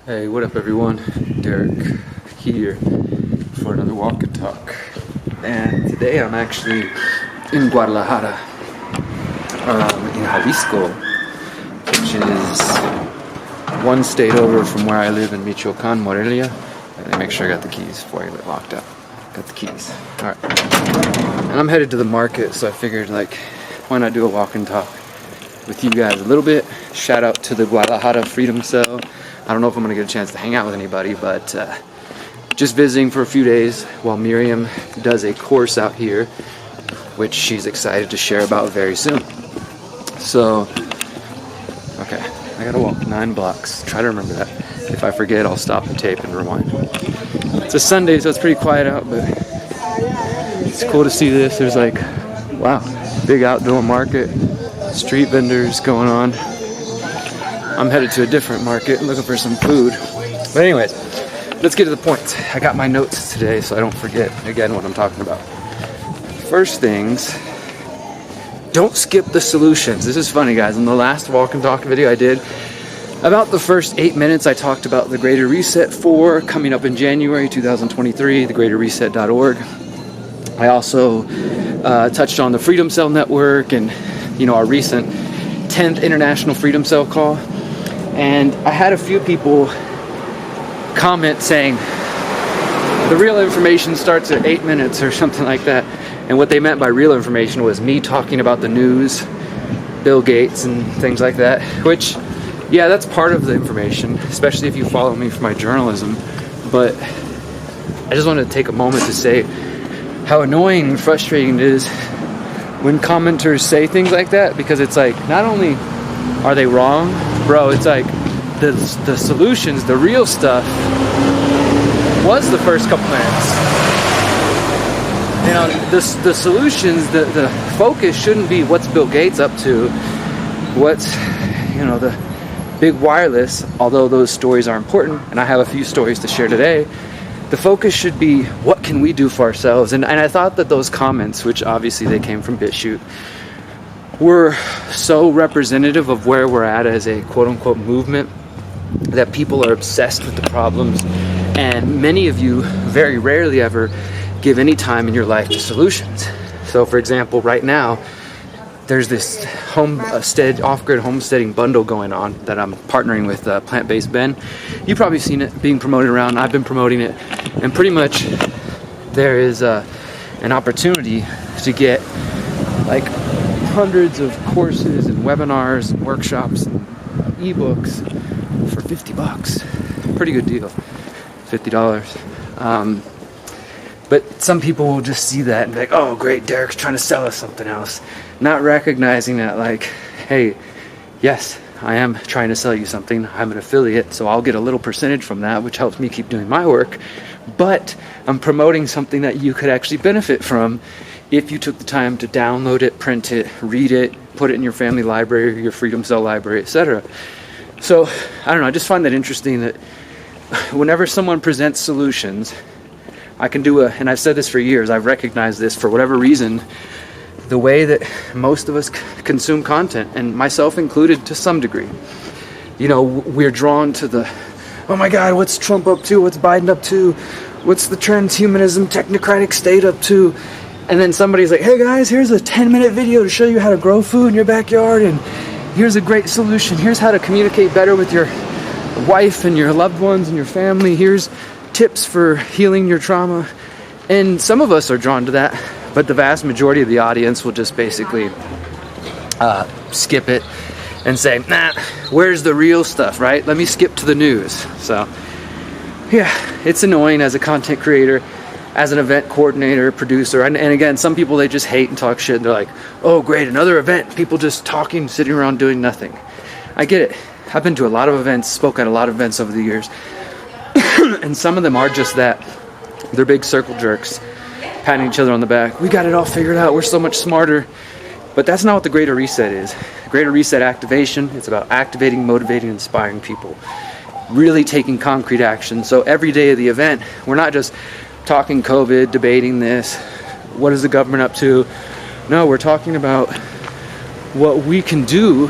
Hey, what up everyone? Derrick here for another walk and talk. And today I'm actually in Guadalajara, in Jalisco, which is one state over from where I live in Michoacan, Morelia. Let me make sure I got the keys before I get locked up. Got the keys. Alright. And I'm headed to the market, so I figured, why not do a walk and talk with you guys a little bit. Shout out to the Guadalajara Freedom Cell. I don't know if I'm going to get a chance to hang out with anybody, but just visiting for a few days while Miriam does a course out here, which she's excited to share about very soon. So, okay, I gotta walk 9 blocks. Try to remember that. If I forget, I'll stop the tape and rewind. It's a Sunday, so it's pretty quiet out, but it's cool to see this. There's wow, big outdoor market, street vendors going on. I'm headed to a different market looking for some food. But anyways, let's get to the point. I got my notes today so I don't forget again what I'm talking about. First things, don't skip the solutions. This is funny, guys. In the last walk and talk video I did, about the first 8 minutes I talked about the Greater Reset 4 coming up in January 2023, thegreaterreset.org. I also touched on the Freedom Cell Network and our recent 10th International Freedom Cell call. And I had a few people comment saying the real information starts at 8 minutes or something like that. And what they meant by real information was me talking about the news, Bill Gates and things like that, which, yeah, that's part of the information, especially if you follow me for my journalism. But I just wanted to take a moment to say how annoying and frustrating it is when commenters say things like that, because it's not only are they wrong, bro, it's the solutions, the real stuff was the first couple minutes. The solutions, the focus shouldn't be what's Bill Gates up to, what's, the big wireless, although those stories are important, and I have a few stories to share today. The focus should be, what can we do for ourselves? And I thought that those comments, which obviously they came from BitChute, were so representative of where we're at as a quote-unquote movement, that people are obsessed with the problems, and many of you very rarely ever give any time in your life to solutions. So for example, right now, there's this off-grid homesteading bundle going on that I'm partnering with Plant-Based Ben. You've probably seen it being promoted around. I've been promoting it, and pretty much there is an opportunity to get hundreds of courses and webinars and workshops and ebooks for $50. Pretty good deal, $50. But some people will just see that and be like, oh great, Derrick's trying to sell us something else. Not recognizing that hey, yes, I am trying to sell you something. I'm an affiliate, so I'll get a little percentage from that, which helps me keep doing my work. But I'm promoting something that you could actually benefit from if you took the time to download it, print it, read it, put it in your family library, your Freedom Cell library, etc. So, I don't know, I just find that interesting that whenever someone presents solutions, I can do and I've said this for years, I've recognized this for whatever reason, the way that most of us consume content, and myself included to some degree. We're drawn to the, oh my God, what's Trump up to? What's Biden up to? What's the transhumanism technocratic state up to? And then somebody's like, hey guys, here's a 10-minute video to show you how to grow food in your backyard, and here's a great solution. Here's how to communicate better with your wife and your loved ones and your family. Here's tips for healing your trauma. And some of us are drawn to that, but the vast majority of the audience will just basically skip it and say, nah, where's the real stuff, right? Let me skip to the news. So yeah, it's annoying as a content creator, as an event coordinator, producer, and again, some people, they just hate and talk shit. They're like, oh great, another event, people just talking, sitting around doing nothing. I get it. I've been to a lot of events, spoke at a lot of events over the years, and some of them are just that. They're big circle jerks, patting each other on the back. We got it all figured out, we're so much smarter. But that's not what the Greater Reset is. Greater Reset activation, it's about activating, motivating, inspiring people, really taking concrete action. So every day of the event, we're not just talking COVID, debating this, what is the government up to? No, we're talking about what we can do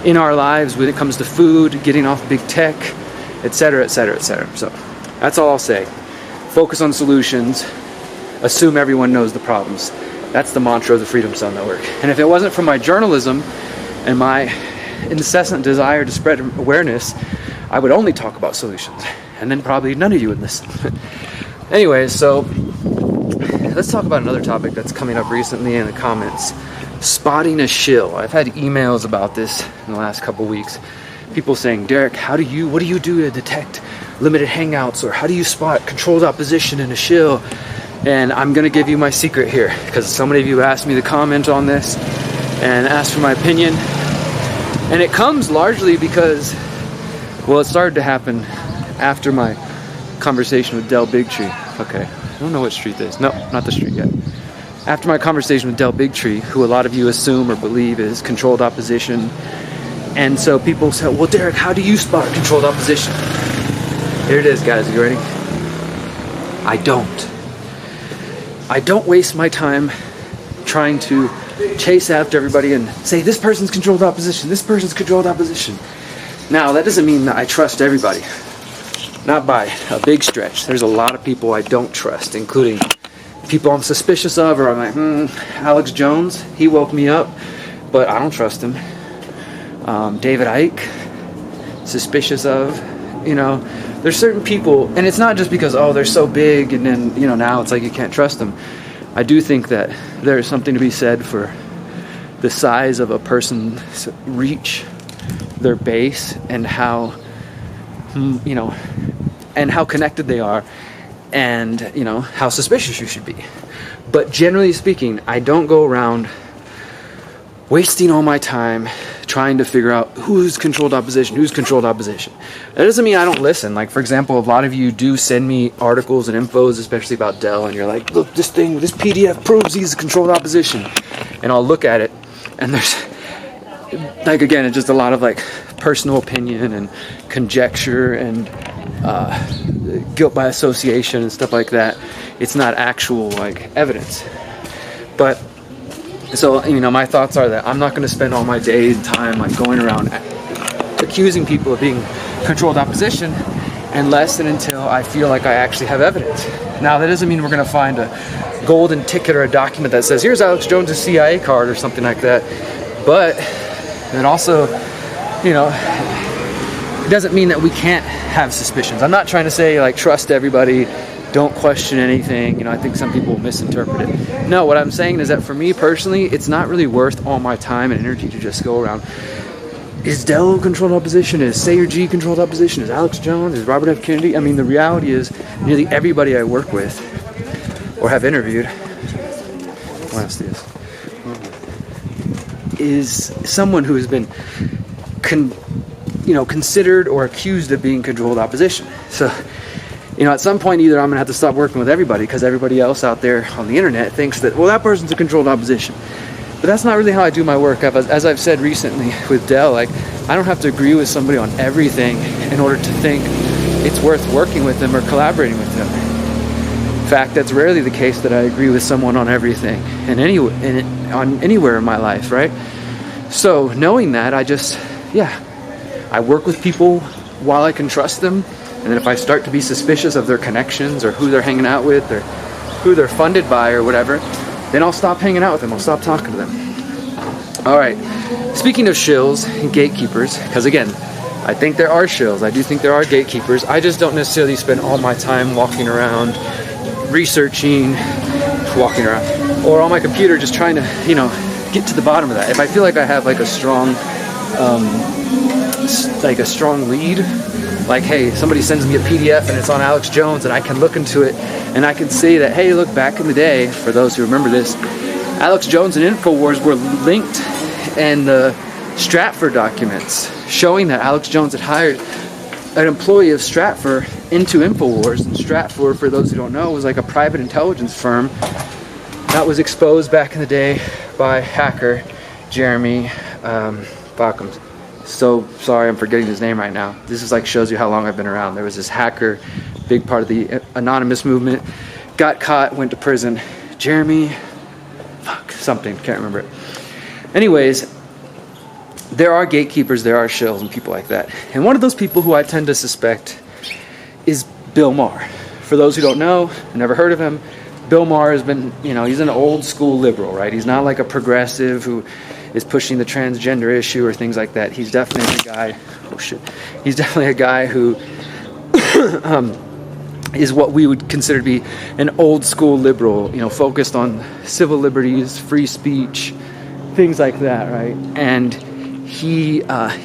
in our lives when it comes to food, getting off big tech, etc., etc., etc. So that's all I'll say. Focus on solutions. Assume everyone knows the problems. That's the mantra of the Freedom Cell Network. And if it wasn't for my journalism and my incessant desire to spread awareness, I would only talk about solutions. And then probably none of you would listen. Anyways, so let's talk about another topic that's coming up recently in the comments. Spotting a shill. I've had emails about this in the last couple weeks. People saying, Derrick, what do you do to detect limited hangouts, or how do you spot controlled opposition in a shill? And I'm going to give you my secret here, because so many of you asked me to comment on this and asked for my opinion. And it comes largely because, well, it started to happen after my conversation with Del Bigtree. Okay, I don't know what street this is. No, not the street yet. After my conversation with Del Bigtree, who a lot of you assume or believe is controlled opposition. And so people say, well, Derrick, how do you spot controlled opposition? Here it is, guys. Are you ready? I don't waste my time trying to chase after everybody and say, this person's controlled opposition, this person's controlled opposition. Now, that doesn't mean that I trust everybody. Not by a big stretch. There's a lot of people I don't trust, including people I'm suspicious of, or I'm like, Alex Jones, he woke me up, but I don't trust him. David Icke, suspicious of, there's certain people, and it's not just because, they're so big, and then, now it's like you can't trust them. I do think that there's something to be said for the size of a person's reach, their base, and how, and how connected they are, and, how suspicious you should be. But generally speaking, I don't go around wasting all my time trying to figure out who's controlled opposition. That doesn't mean I don't listen. Like, for example, a lot of you do send me articles and infos, especially about Dell, and you're like, look, this PDF proves he's controlled opposition. And I'll look at it, and there's, like, again, it's just a lot of, like, personal opinion and conjecture and guilt by association and stuff like that. It's not actual, like, evidence. But so, my thoughts are that I'm not going to spend all my day and time like going around accusing people of being controlled opposition unless and until I feel like I actually have evidence. Now, that doesn't mean we're going to find a golden ticket or a document that says, here's Alex Jones' CIA card or something like that. But it also, it doesn't mean that we can't have suspicions. I'm not trying to say, like, trust everybody, don't question anything. I think some people misinterpret it. No, what I'm saying is that for me personally, it's not really worth all my time and energy to just go around. Is Dell controlled opposition? Is Sayer G controlled opposition? Is Alex Jones? Is Robert F. Kennedy? I mean, the reality is nearly everybody I work with or have interviewed, is someone who has been considered or accused of being controlled opposition. So, at some point, either I'm going to have to stop working with everybody because everybody else out there on the internet thinks that, well, that person's a controlled opposition. But that's not really how I do my work. As I've said recently with Dell, like, I don't have to agree with somebody on everything in order to think it's worth working with them or collaborating with them. In fact, that's rarely the case that I agree with someone on everything and on anywhere in my life, right? So knowing that, I work with people while I can trust them. And then if I start to be suspicious of their connections or who they're hanging out with or who they're funded by or whatever, then I'll stop hanging out with them. I'll stop talking to them. All right. Speaking of shills and gatekeepers, because again, I think there are shills. I do think there are gatekeepers. I just don't necessarily spend all my time walking around, researching, or on my computer just trying to, get to the bottom of that. If I feel like I have like a strong lead, like, hey, somebody sends me a PDF and it's on Alex Jones and I can look into it and I can say that, hey, look, back in the day, for those who remember this, Alex Jones and InfoWars were linked in the Stratfor documents showing that Alex Jones had hired an employee of Stratfor into InfoWars. And Stratfor, for those who don't know, was like a private intelligence firm that was exposed back in the day by hacker Jeremy Bauckham. So sorry, I'm forgetting his name right now. This is like shows you how long I've been around. There was this hacker, big part of the anonymous movement, got caught, went to prison. Jeremy, something, can't remember it. Anyways, there are gatekeepers, there are shills and people like that. And one of those people who I tend to suspect is Bill Maher. For those who don't know, never heard of him, Bill Maher has been, he's an old school liberal, right? He's not like a progressive who is pushing the transgender issue or things like that. He's definitely a guy, he's definitely a guy who is what we would consider to be an old school liberal, focused on civil liberties, free speech, things like that, right? And he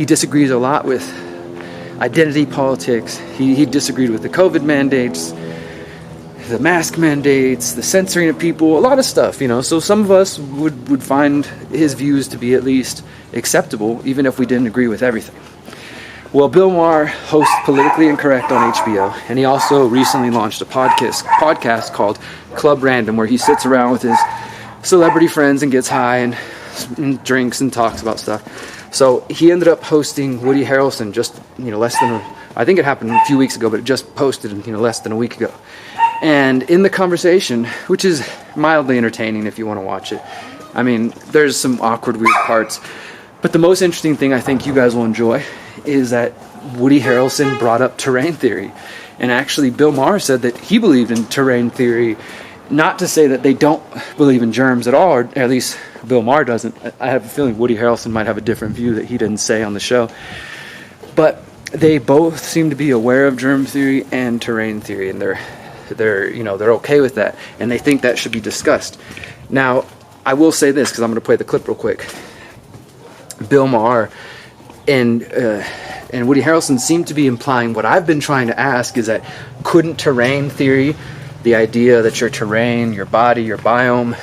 disagrees a lot with identity politics. He disagreed with the COVID mandates, the mask mandates, the censoring of people, a lot of stuff, So some of us would find his views to be at least acceptable, even if we didn't agree with everything. Well, Bill Maher hosts Politically Incorrect on HBO, and he also recently launched a podcast called Club Random, where he sits around with his celebrity friends and gets high and drinks and talks about stuff. So he ended up hosting Woody Harrelson just, less than, I think it happened a few weeks ago, but it just posted, less than a week ago. And in the conversation, which is mildly entertaining if you want to watch it, I mean, there's some awkward, weird parts, but the most interesting thing I think you guys will enjoy is that Woody Harrelson brought up terrain theory. And actually, Bill Maher said that he believed in terrain theory, not to say that they don't believe in germs at all, or at least Bill Maher doesn't. I have a feeling Woody Harrelson might have a different view that he didn't say on the show. But they both seem to be aware of germ theory and terrain theory, and they're okay with that, and they think that should be discussed. Now, I will say this, because I'm going to play the clip real quick. Bill Maher and Woody Harrelson seem to be implying what I've been trying to ask, is that couldn't terrain theory, the idea that your terrain, your body, your biome,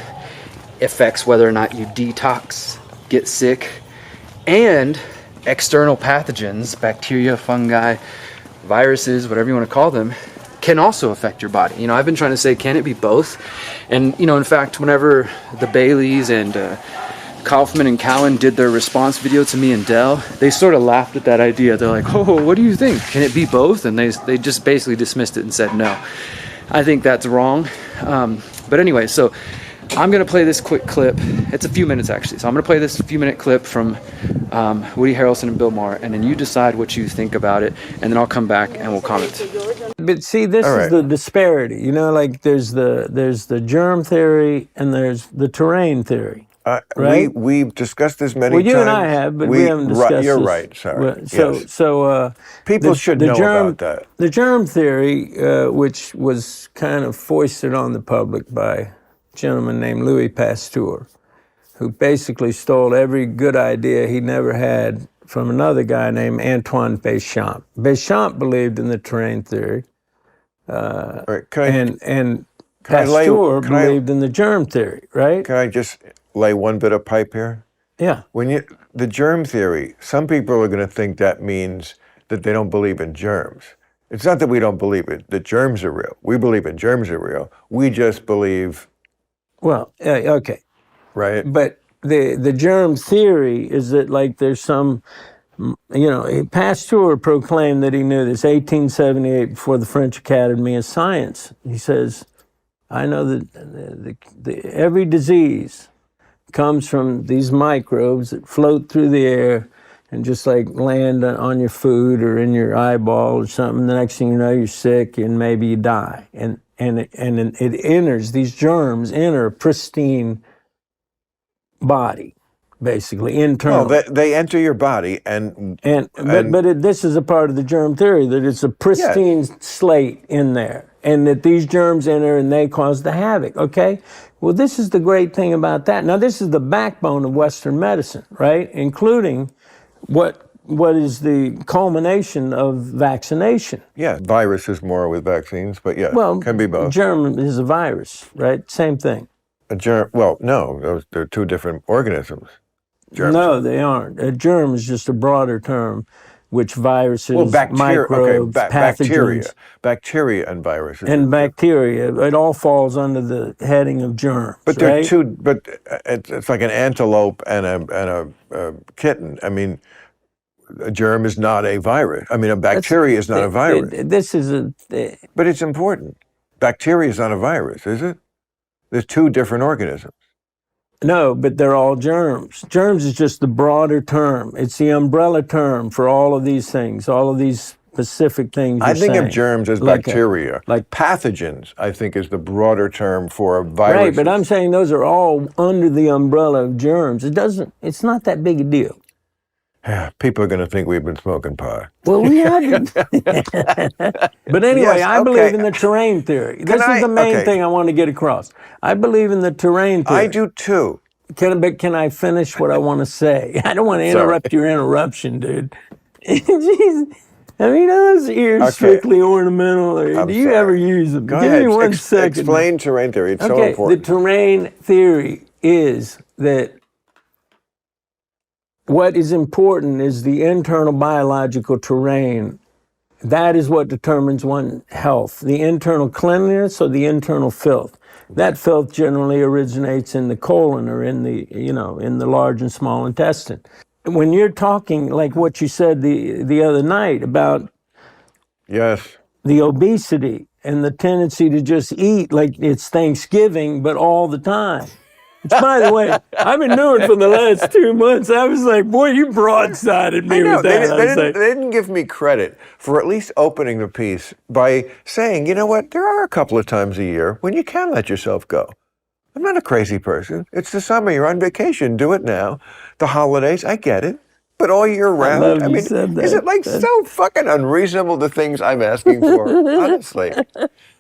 affects whether or not you detox, get sick, and external pathogens, bacteria, fungi, viruses, whatever you want to call them, can also affect your body. I've been trying to say, can it be both? And, in fact, whenever the Baileys and Kaufman and Cowan did their response video to me and Dell, they sort of laughed at that idea. They're like, oh, what do you think? Can it be both? And they just basically dismissed it and said no. I think that's wrong. But anyway, so I'm going to play this quick clip. It's a few minutes, actually. So I'm going to play this few-minute clip from Woody Harrelson and Bill Maher, and then you decide what you think about it, and then I'll come back and we'll comment. But see, this is the disparity. Like there's the germ theory and there's the terrain theory. Right? We've discussed this many times. Well, you and I have, but we haven't discussed You're this. right, sorry. So people should know about that. The germ theory, which was kind of foisted on the public by a gentleman named Louis Pasteur, who basically stole every good idea he never had from another guy named Antoine Béchamp. Béchamp believed in the terrain theory, and Pasteur believed in the germ theory, right? Can I just lay one bit of pipe here? Yeah. The germ theory, some people are going to think that means that they don't believe in germs. It's not that we don't believe it, that germs are real. We believe in germs are real. We just believe... Well, okay. Right? But the germ theory is that, like, there's some, Pasteur proclaimed that he knew this 1878 before the French Academy of Science. He says, I know that every disease comes from these microbes that float through the air and just like land on your food or in your eyeball or something. The next thing you know, you're sick and maybe you die. And it enters, these germs enter a pristine body, basically, internal. Well, they enter your body but this is a part of the germ theory, that it's a pristine slate in there, and that these germs enter and they cause the havoc, okay? Well, this is the great thing about that. Now, this is the backbone of Western medicine, right? Including what is the culmination of vaccination. Yeah, virus is more with vaccines, but can be both. Germ is a virus, right? Same thing. A germ, no, they're two different organisms. Germs. No, they aren't. A germ is just a broader term, which viruses, microbes, pathogens. Bacteria and viruses. And bacteria, it all falls under the heading of germs. But they're two. But it's like an antelope and a kitten. I mean, a germ is not a virus. I mean, a bacteria is not a virus. But it's important. Bacteria is not a virus, is it? There's two different organisms. No, but they're all germs. Germs is just the broader term. It's the umbrella term for all of these things, all of these specific things. I think saying. of germs as Like bacteria. like pathogens, I think, is the broader term for a virus. Right, but I'm saying those are all under the umbrella of germs. It's not that big a deal. People are going to think we've been smoking pot. Well, we haven't. But anyway, Yes, I believe okay. in the terrain theory. This is the main thing I want to get across. I believe in the terrain theory. I do too. Can I finish what I want to say? I don't want to interrupt your interruption, dude. Jeez. I mean, are those ears strictly ornamental, or do you ever use them? Go Give ahead. me 1 second. Explain terrain theory. It's so The important. terrain theory is that what is important is the internal biological terrain. That is what determines one's health. The internal cleanliness or the internal filth. That filth generally originates in the colon or in the large and small intestine. When you're talking like what you said the other night about Yes. the obesity and the tendency to just eat like it's Thanksgiving, but all the time. Which, by the way, I've been doing for the last 2 months. I was like, boy, you broadsided me with that. They didn't give me credit for at least opening the piece by saying, you know what, there are a couple of times a year when you can let yourself go. I'm not a crazy person. It's the summer. You're on vacation. Do it now. The holidays, I get it. But all year round, I mean, is it like so fucking unreasonable the things I'm asking for? Honestly.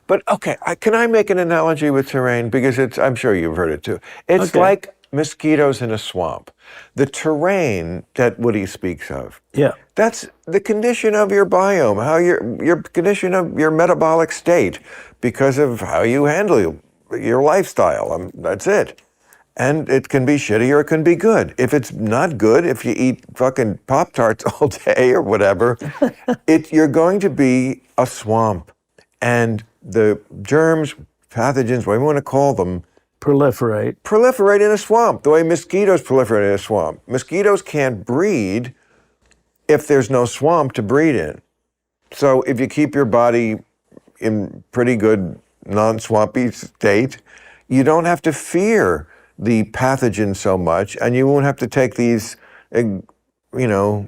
But okay, can I make an analogy with terrain? Because I'm sure you've heard it too. It's like mosquitoes in a swamp. The terrain that Woody speaks of. Yeah. That's the condition of your biome, how your condition of your metabolic state, because of how you handle your lifestyle. That's it. And it can be shitty or it can be good. If it's not good, if you eat fucking Pop-Tarts all day or whatever, you're going to be a swamp. And the germs, pathogens, whatever you want to call them, proliferate in a swamp, the way mosquitoes proliferate in a swamp. Mosquitoes can't breed if there's no swamp to breed in. So if you keep your body in pretty good non-swampy state, you don't have to fear the pathogen so much, and you won't have to take these, let's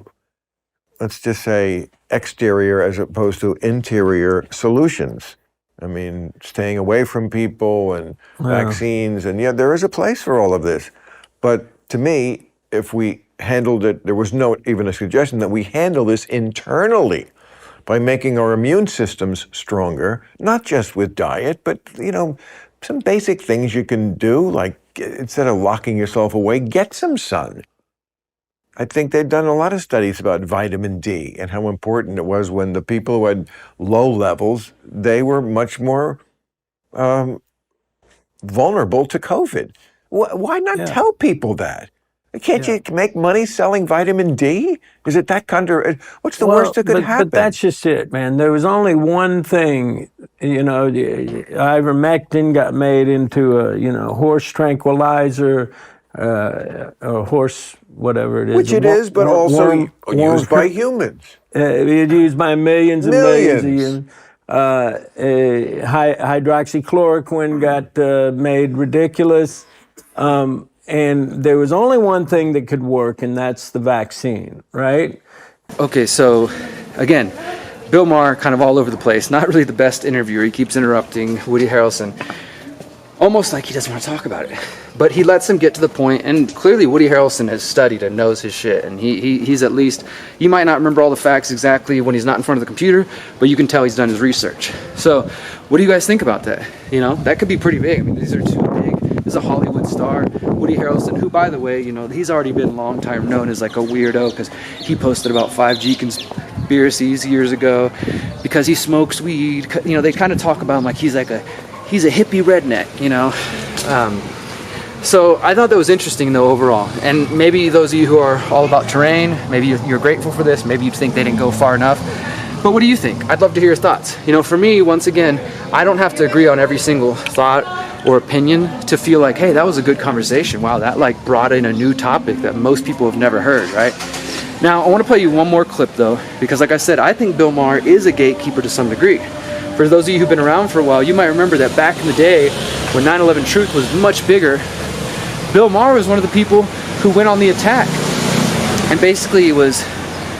just say exterior as opposed to interior solutions. I mean, staying away from people and vaccines, and there is a place for all of this. But to me, if we handled it, there was no even a suggestion that we handle this internally by making our immune systems stronger, not just with diet, but, some basic things you can do, like instead of locking yourself away, get some sun. I think they've done a lot of studies about vitamin D and how important it was when the people who had low levels, they were much more vulnerable to COVID. Why not tell people that? Can't you make money selling vitamin D? Is it that what's the worst that could happen? But that's just it, man. There was only one thing, ivermectin got made into a, horse tranquilizer, or horse, whatever it is. Which it is, but also used by humans. It's used by millions and millions of humans. Hydroxychloroquine got made ridiculous. And there was only one thing that could work, and that's the vaccine, right? Okay, so again, Bill Maher kind of all over the place. Not really the best interviewer. He keeps interrupting Woody Harrelson, almost like he doesn't want to talk about it. But he lets him get to the point, and clearly Woody Harrelson has studied and knows his shit. And he's at least, he might not remember all the facts exactly when he's not in front of the computer, but you can tell he's done his research. So what do you guys think about that? That could be pretty big. I mean, these are two big. This is a Hollywood star, Woody Harrelson, who, by the way, he's already been long time known as like a weirdo because he posted about 5G conspiracies years ago because he smokes weed. They kind of talk about him like he's a hippie redneck, So I thought that was interesting, though, overall. And maybe those of you who are all about terrain, maybe you're grateful for this. Maybe you think they didn't go far enough. But what do you think? I'd love to hear your thoughts. For me, once again, I don't have to agree on every single thought or opinion to feel like, hey, that was a good conversation. Wow, that brought in a new topic that most people have never heard, right? Now, I want to play you one more clip, though, because like I said, I think Bill Maher is a gatekeeper to some degree. For those of you who've been around for a while, you might remember that back in the day when 9/11 Truth was much bigger, Bill Maher was one of the people who went on the attack and basically was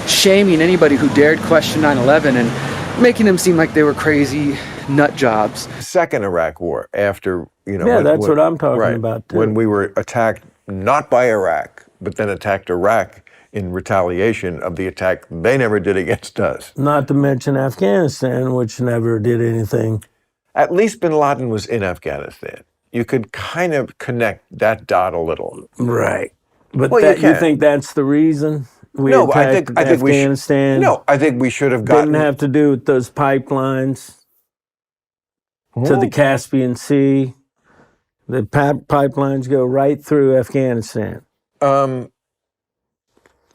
shaming anybody who dared question 9/11 and making them seem like they were crazy nut jobs. Second Iraq War, after, you know. Yeah, that's what I'm talking about, too. When we were attacked, not by Iraq, but then attacked Iraq in retaliation of the attack they never did against us. Not to mention Afghanistan, which never did anything. At least bin Laden was in Afghanistan. You could kind of connect that dot a little. Right. But Well, you think that's the reason we No, attacked I think Afghanistan? I think we should have gotten. Didn't have to do with those pipelines to the Caspian Sea. The pipelines go right through Afghanistan.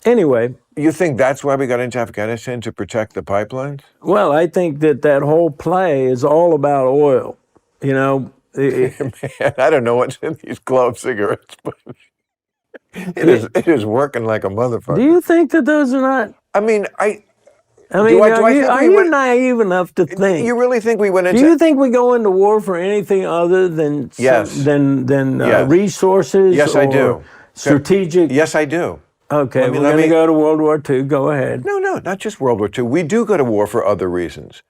Anyway. You think that's why we got into Afghanistan, to protect the pipelines? Well, I think that whole play is all about oil. You know, Man, I don't know what's in these Globe cigarettes, but it is working like a motherfucker. Do you think that those are not? I mean, are you naive enough to think? You really think we went into? Do you think we go into war for anything other than Yes. resources? Yes, I do. Strategic. Yes, I do. Okay, we're going to go to World War II. Go ahead. No, not just World War II. We do go to war for other reasons.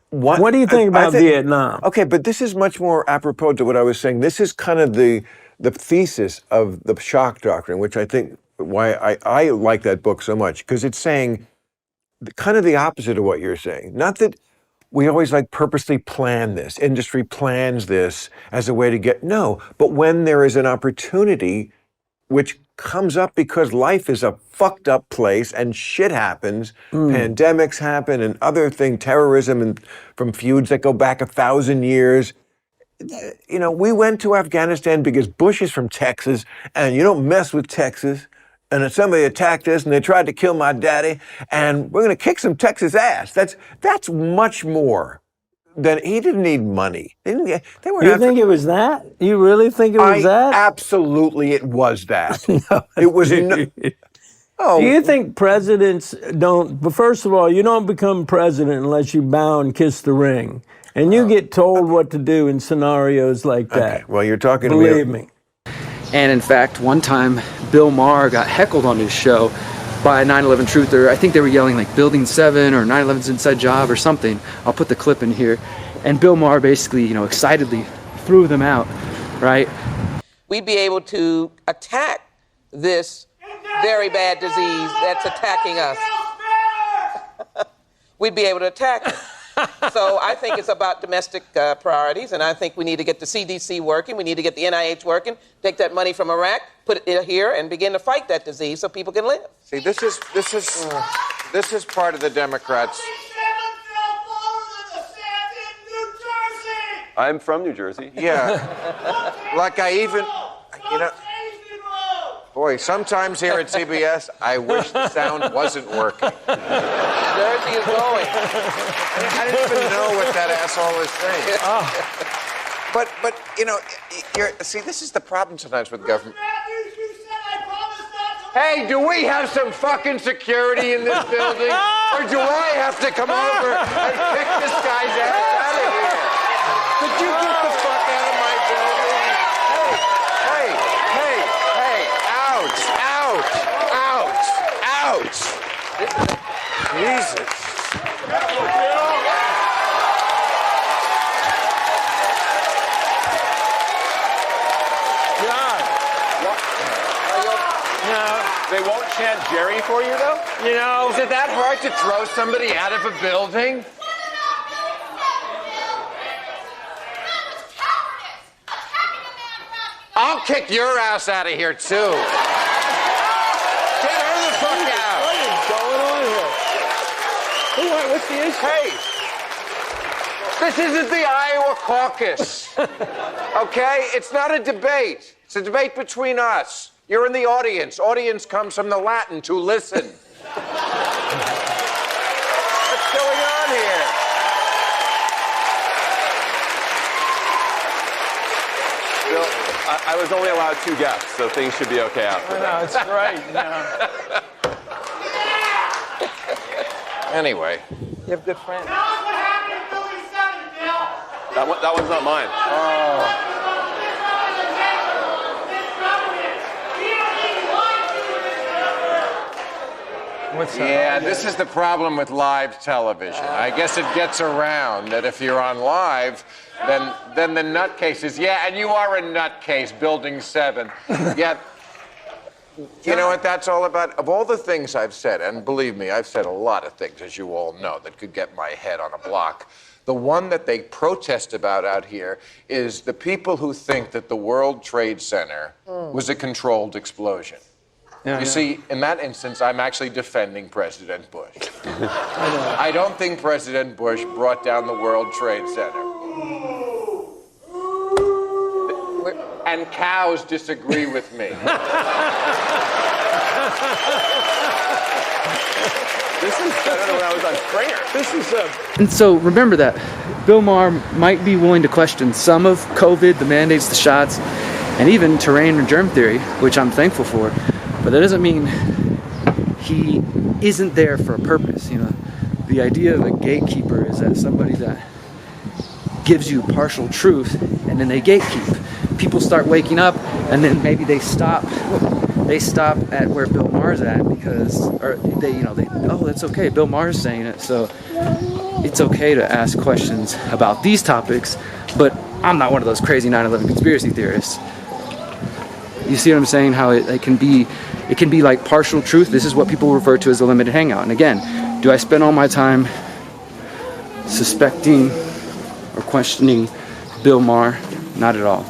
What do you think about Vietnam? Okay, but this is much more apropos to what I was saying. This is kind of the thesis of the shock doctrine, which I think why I like that book so much, because it's saying kind of the opposite of what you're saying. Not that we always like purposely plan this. Industry plans this as a way to get, no, but when there is an opportunity which comes up because life is a fucked up place and shit happens, pandemics happen and other things, terrorism and from feuds that go back 1,000 years. You know, we went to Afghanistan because Bush is from Texas and you don't mess with Texas. And then somebody attacked us and they tried to kill my daddy and we're going to kick some Texas ass. That's much more than, he didn't need money. They were. You think it was that? You really think it was that? Absolutely, it was that. It was. Oh. Do you think presidents don't? But first of all, you don't become president unless you bow and kiss the ring, and you get told what to do in scenarios like that. Okay. Well, you're talking to Believe me. And in fact, one time, Bill Maher got heckled on his show by a 9/11 truther. I think they were yelling like Building 7 or 9/11's inside job or something. I'll put the clip in here. And Bill Maher basically, you know, excitedly threw them out, right? We'd be able to attack this very bad disease that's attacking us. We'd be able to attack it. So I think it's about domestic priorities, and I think we need to get the CDC working. We need to get the NIH working, take that money from Iraq, put it here, and begin to fight that disease so people can live. See, this is part of the Democrats. I'm from New Jersey. Yeah. Like I even, you know, boy, sometimes here at CBS, I wish the sound wasn't working. Jersey is going. I didn't even know what that asshole was saying. But you know, see, this is the problem sometimes with government. Hey, do we have some fucking security in this building? Or do I have to come over and kick this guy's ass out of here? Could you get the fuck out of my building? Hey, ouch. Jesus. They won't chant Jerry for you, though? You know, is it that hard to throw somebody out of a building? I'll kick your ass out of here, too. Get her the fuck out. What is going on here? What's the issue? Hey, this isn't the Iowa caucus, okay? It's not a debate. It's a debate between us. You're in the audience. Audience comes from the Latin, to listen. What's going on here? Bill, I was only allowed 2 guests, so things should be okay after that. No, it's great. No. Anyway. You have good friends. Tell us what happened in Building 7, Bill. That one's not mine. Oh. Yeah, this is the problem with live television. I guess it gets around that if you're on live, then the nutcases, yeah, and you are a nutcase, Building 7. Yeah, you know what that's all about? Of all the things I've said, and believe me, I've said a lot of things, as you all know, that could get my head on a block. The one that they protest about out here is the people who think that the World Trade Center was a controlled explosion. You see, in that instance, I'm actually defending President Bush. I don't think President Bush brought down the World Trade Center. And cows disagree with me. This is better than when I was on Springer. This is And so remember that Bill Maher might be willing to question some of COVID, the mandates, the shots, and even Terrain and Germ theory, which I'm thankful for. But that doesn't mean he isn't there for a purpose. You know, the idea of a gatekeeper is that somebody that gives you partial truth, and then they gatekeep. People start waking up, and then maybe they stop at where Bill Maher's at because, or oh, that's okay. Bill Maher's saying it, so it's okay to ask questions about these topics. But I'm not one of those crazy 9/11 conspiracy theorists. You see what I'm saying? How it can be like partial truth. This is what people refer to as a limited hangout. And again, do I spend all my time suspecting or questioning Bill Maher? Not at all.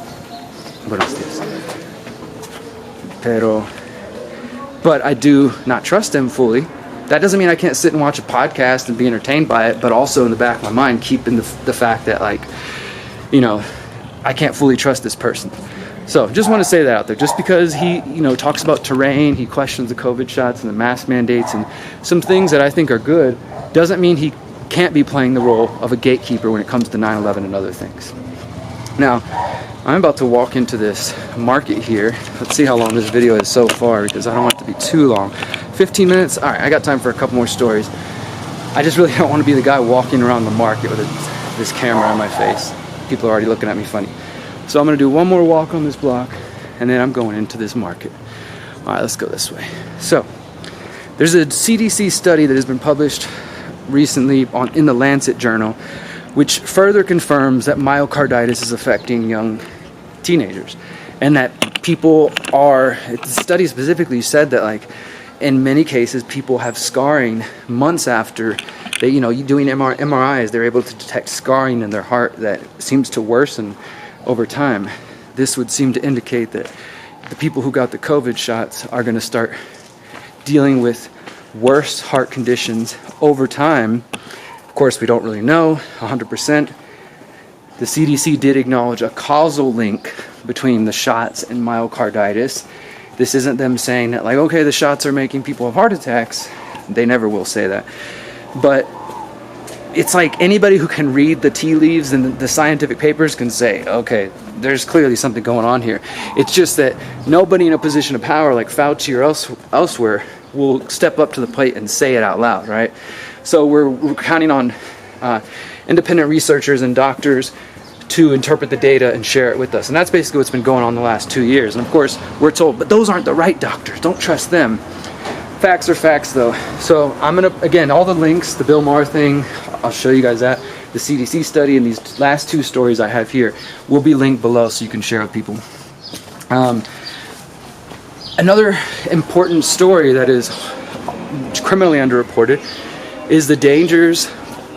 What is this? But I do not trust him fully. That doesn't mean I can't sit and watch a podcast and be entertained by it, but also in the back of my mind, keeping the fact that, like, you know, I can't fully trust this person. So just want to say that out there. Just because he, talks about terrain, he questions the COVID shots and the mask mandates and some things that I think are good, doesn't mean he can't be playing the role of a gatekeeper when it comes to 9/11 and other things. Now, I'm about to walk into this market here. Let's see how long this video is so far, because I don't want it to be too long. 15 minutes? All right, I got time for a couple more stories. I just really don't want to be the guy walking around the market with this camera on my face. People are already looking at me funny. So I'm going to do one more walk on this block, and then I'm going into this market. All right, let's go this way. So there's a CDC study that has been published recently in the Lancet journal, which further confirms that myocarditis is affecting young teenagers, and that the study specifically said that, like, in many cases people have scarring months after they, doing MRIs, they're able to detect scarring in their heart that seems to worsen over time. This would seem to indicate that the people who got the COVID shots are going to start dealing with worse heart conditions over time. Of course, we don't really know 100%. The CDC did acknowledge a causal link between the shots and myocarditis. This isn't them saying that, like, okay, the shots are making people have heart attacks. They never will say that. But it's like anybody who can read the tea leaves and the scientific papers can say, okay, there's clearly something going on here. It's just that nobody in a position of power like Fauci or elsewhere will step up to the plate and say it out loud, right? So we're counting on independent researchers and doctors to interpret the data and share it with us. And that's basically what's been going on the last 2 years. And of course, we're told, but those aren't the right doctors. Don't trust them. Facts are facts, though. So I'm going to, again, all the links, the Bill Maher thing, I'll show you guys that. The CDC study and these last two stories I have here will be linked below so you can share with people. Another important story that is criminally underreported is the dangers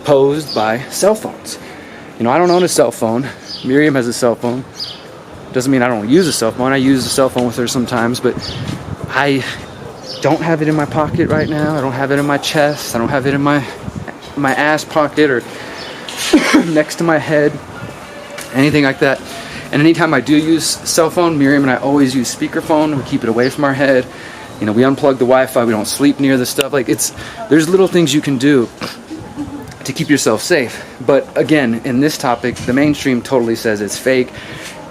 posed by cell phones. I don't own a cell phone. Miriam has a cell phone. Doesn't mean I don't use a cell phone. I use a cell phone with her sometimes, but I don't have it in my pocket right now. I don't have it in my chest. I don't have it in my ass pocket or next to my head, anything like that. And anytime I do use cell phone, Miriam and I always use speakerphone. We keep it away from our head. We unplug the Wi-Fi. We don't sleep near the stuff. There's little things you can do to keep yourself safe. But again, in this topic, the mainstream totally says it's fake.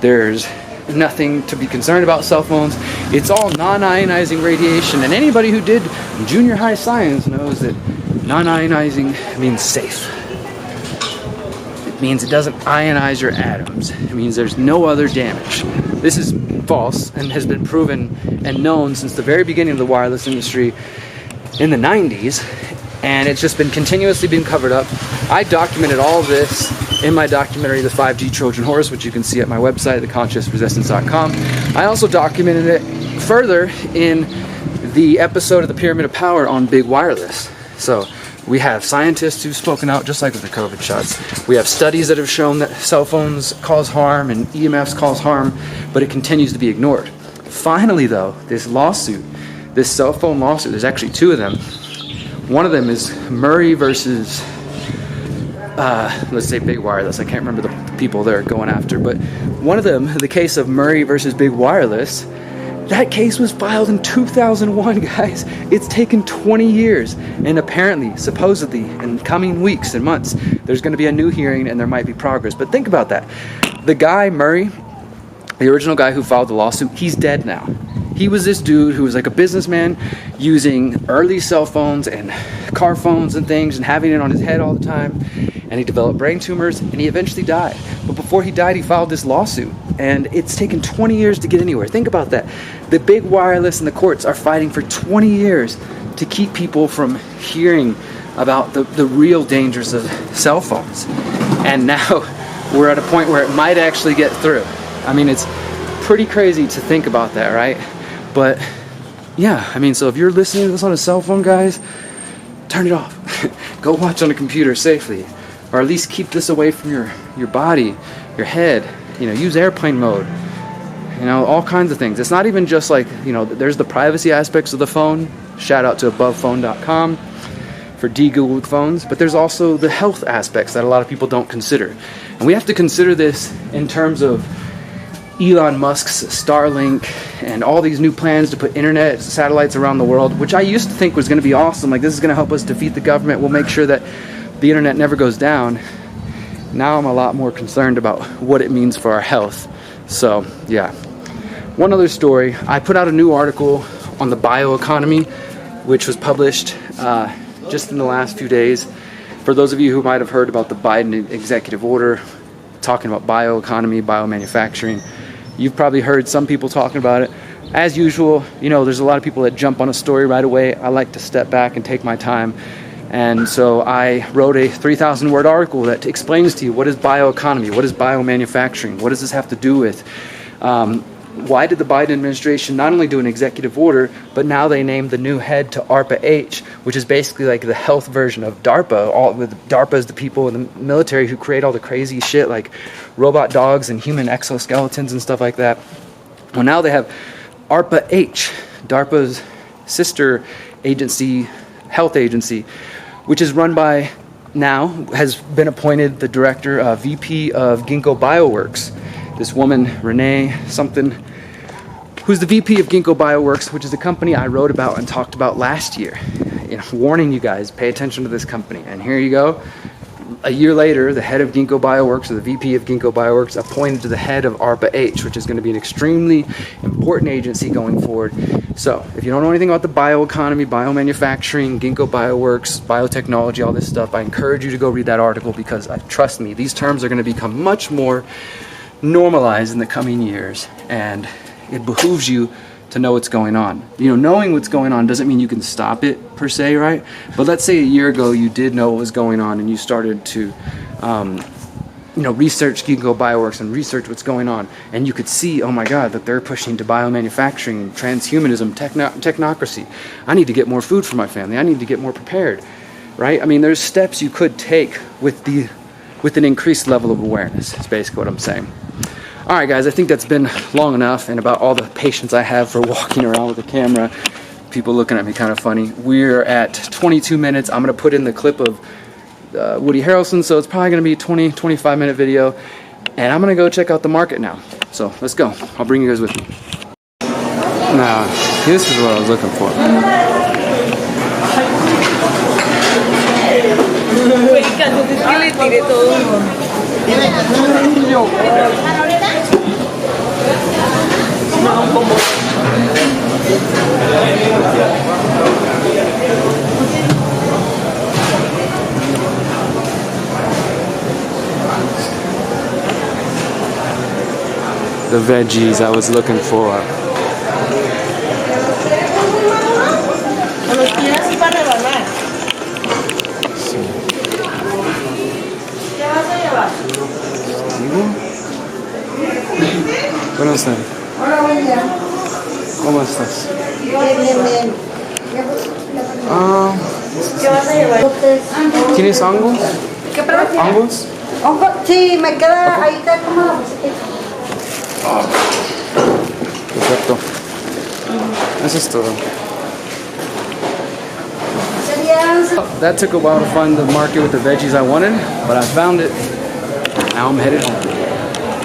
There's nothing to be concerned about cell phones. It's all non-ionizing radiation. And anybody who did junior high science knows that non-ionizing means safe. It means it doesn't ionize your atoms. It means there's no other damage. This is false and has been proven and known since the very beginning of the wireless industry in the 90s, and it's just been continuously being covered up. I documented all of this in my documentary, The 5G Trojan Horse, which you can see at my website, theconsciousresistance.com. I also documented it further in the episode of The Pyramid of Power on big wireless. So we have scientists who've spoken out, just like with the COVID shots. We have studies that have shown that cell phones cause harm and EMFs cause harm, but it continues to be ignored. Finally, though, this lawsuit, this cell phone lawsuit, there's actually two of them. One of them is Murray versus, let's say Big Wireless. I can't remember the people they're going after, but one of them, the case of Murray versus Big Wireless, that case was filed in 2001, guys. It's taken 20 years, and apparently, supposedly, in coming weeks and months, there's going to be a new hearing and there might be progress. But think about that. The guy, Murray, the original guy who filed the lawsuit, he's dead now. He was this dude who was like a businessman using early cell phones and car phones and things and having it on his head all the time. And he developed brain tumors and he eventually died. But before he died, he filed this lawsuit. And it's taken 20 years to get anywhere. Think about that. The big wireless and the courts are fighting for 20 years to keep people from hearing about the real dangers of cell phones. And now we're at a point where it might actually get through. I mean, it's pretty crazy to think about that, right? But yeah, I mean, so if you're listening to this on a cell phone, guys, turn it off. Go watch on a computer safely, or at least keep this away from your body, your head. You know, use airplane mode. You know, all kinds of things. It's not even just like, you know, there's the privacy aspects of the phone. Shout out to abovephone.com for de-Googled phones. But there's also the health aspects that a lot of people don't consider. And we have to consider this in terms of Elon Musk's Starlink and all these new plans to put internet satellites around the world, which I used to think was going to be awesome. Like, this is going to help us defeat the government. We'll make sure that the internet never goes down. Now I'm a lot more concerned about what it means for our health. So, yeah. One other story. I put out a new article on the bioeconomy, which was published just in the last few days. For those of you who might have heard about the Biden executive order talking about bioeconomy, biomanufacturing, you've probably heard some people talking about it. As usual, you know, there's a lot of people that jump on a story right away. I like to step back and take my time. And so I wrote a 3,000 word article that explains to you what is bioeconomy, what is biomanufacturing, what does this have to do with, why did the Biden administration not only do an executive order, but now they named the new head to ARPA-H, which is basically like the health version of DARPA. DARPA is the people in the military who create all the crazy shit like robot dogs and human exoskeletons and stuff like that. Well, now they have ARPA-H, DARPA's sister agency, health agency, which is run by, now has been appointed the director, VP of Ginkgo Bioworks. This woman, Renee something, who's the VP of Ginkgo Bioworks, which is a company I wrote about and talked about last year. You know, warning you guys, pay attention to this company. And here you go. A year later, the head of Ginkgo Bioworks, or the VP of Ginkgo Bioworks, appointed to the head of ARPA-H, which is going to be an extremely important agency going forward. So, if you don't know anything about the bioeconomy, biomanufacturing, Ginkgo Bioworks, biotechnology, all this stuff, I encourage you to go read that article because, trust me, these terms are going to become much more normalized in the coming years, and it behooves you to know what's going on. You know, knowing what's going on doesn't mean you can stop it per se, right? But let's say a year ago you did know what was going on and you started to research Ginkgo Bioworks and research what's going on, and you could see, oh my god, that they're pushing to biomanufacturing, transhumanism, technocracy. I need to get more food for my family. I need to get more prepared, right? I mean, there's steps you could take with an increased level of awareness. That's basically what I'm saying. All right, guys, I think that's been long enough, and about all the patience I have for walking around with a camera. People looking at me kind of funny. We're at 22 minutes. I'm going to put in the clip of Woody Harrelson, so it's probably going to be a 20-25 minute video, and I'm going to go check out the market now. So let's go. I'll bring you guys with me. Now, this is what I was looking for. The veggies I was looking for. Buenas tardes. Hola, buen día. ¿Cómo estás? Bien, bien, bien. ¿Qué vas a llevar? ¿Tienes hongos? ¿Qué prefieres? ¿Hongos? Hongo, sí, me queda, ahí está como la bolsita. Perfecto. Eso es todo. That took a while to find the market with the veggies I wanted, but I found it. Now I'm headed home.